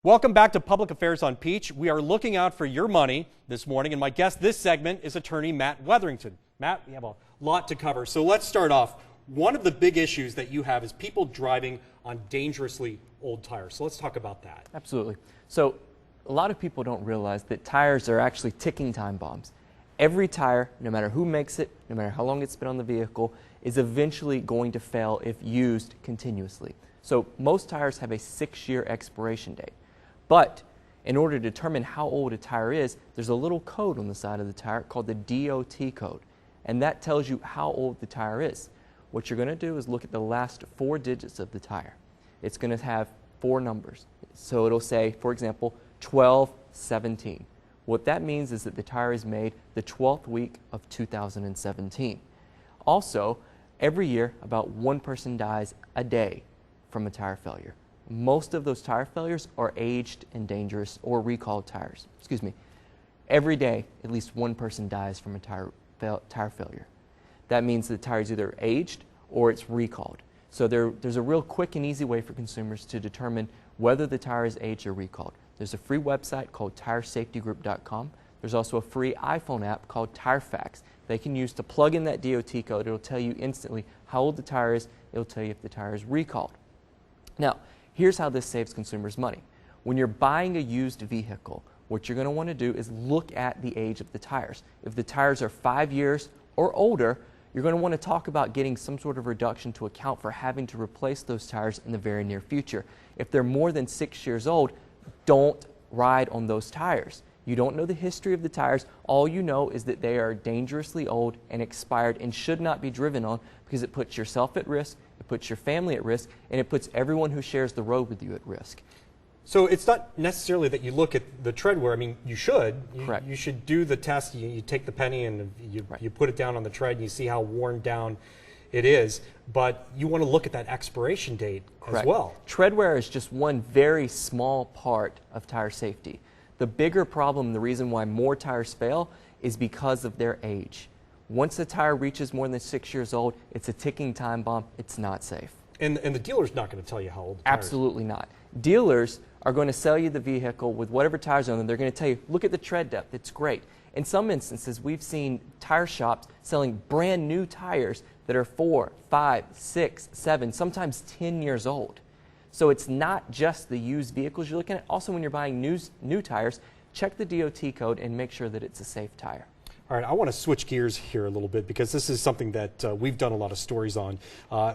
Welcome back to Public Affairs on Peach. We are looking out for your money this morning, and my guest this segment is attorney Matt Wetherington. Matt, we have a lot to cover, so let's start off. One of the big issues that you have is people driving on dangerously old tires. So let's talk about that. Absolutely. So a lot of people don't realize that tires are actually ticking time bombs. Every tire, no matter who makes it, no matter how long it's been on the vehicle, is eventually going to fail if used continuously. So most tires have a 6-year expiration date. But in order to determine how old a tire is, there's a little code on the side of the tire called the DOT code. And that tells you how old the tire is. What you're going to do is look at the last 4 digits of the tire. It's going to have 4 numbers. So it'll say, for example, 1217. What that means is that the tire is made the 12th week of 2017. Also, every year, about 1 person dies a day from a tire failure. Most of those tire failures are aged and dangerous or recalled tires. Excuse me. Every day, at least 1 person dies from a tire failure. That means the tire is either aged or it's recalled. So there's a real quick and easy way for consumers to determine whether the tire is aged or recalled. There's a free website called TireSafetyGroup.com. There's also a free iPhone app called TireFacts. They can use to plug in that DOT code. It'll tell you instantly how old the tire is. It'll tell you if the tire is recalled. Now, here's how this saves consumers money. When you're buying a used vehicle, what you're going to want to do is look at the age of the tires. If the tires are 5 years or older, you're going to want to talk about getting some sort of reduction to account for having to replace those tires in the very near future. If they're more than 6 years old, don't ride on those tires. You don't know the history of the tires. All you know is that they are dangerously old and expired and should not be driven on because it puts yourself at risk, it puts your family at risk, and it puts everyone who shares the road with you at risk. So it's not necessarily that you look at the tread wear. I mean, you should. Correct. You should do the test. You take the penny and you put it down on the tread and you see how worn down it is. But you want to look at that expiration date as well. Tread wear is just one very small part of tire safety. The bigger problem, the reason why more tires fail, is because of their age. Once a tire reaches more than 6 years old, it's a ticking time bomb. It's not safe. And the dealer's not going to tell you how old the tire is. Absolutely not. Dealers are going to sell you the vehicle with whatever tires on them. They're going to tell you, look at the tread depth. It's great. In some instances, we've seen tire shops selling brand new tires that are 4, 5, 6, 7, sometimes 10 years old. So it's not just the used vehicles you're looking at. Also, when you're buying new tires, check the DOT code and make sure that it's a safe tire. All right, I want to switch gears here a little bit because this is something that we've done a lot of stories on.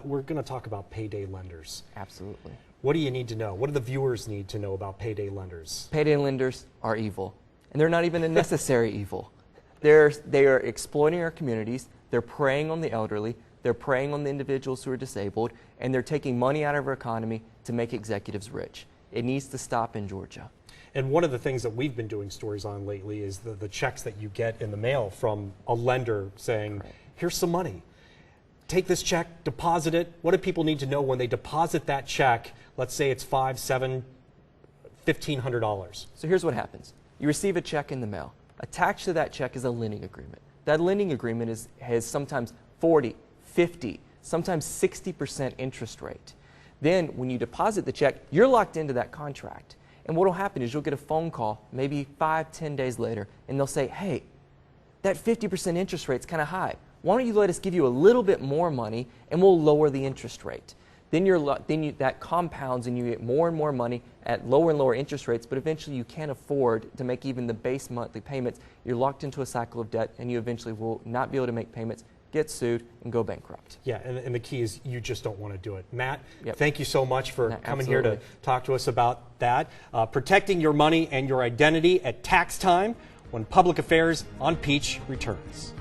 We're going to talk about payday lenders. Absolutely. What do you need to know? What do the viewers need to know about payday lenders? Payday lenders are evil, and they're not even a necessary evil. They are exploiting our communities. They're preying on the elderly. They're preying on the individuals who are disabled, and they're taking money out of our economy to make executives rich. It needs to stop in Georgia. And one of the things that we've been doing stories on lately is the checks that you get in the mail from a lender saying, here's some money. Take this check, deposit it. What do people need to know when they deposit that check? Let's say it's $500, $700, $1,500. So here's what happens. You receive a check in the mail. Attached to that check is a lending agreement. That lending agreement has sometimes 40, 50, sometimes 60% interest rate. Then when you deposit the check, you're locked into that contract. And what will happen is you'll get a phone call maybe 5, 10 days later, and they'll say, hey, that 50% interest rate's kind of high. Why don't you let us give you a little bit more money and we'll lower the interest rate. Then that compounds and you get more and more money at lower and lower interest rates, but eventually you can't afford to make even the base monthly payments. You're locked into a cycle of debt and you eventually will not be able to make payments, get sued, and go bankrupt. Yeah, and the key is you just don't want to do it. Matt, thank you so much for coming here to talk to us about that. Protecting your money and your identity at tax time when Public Affairs on Peach returns.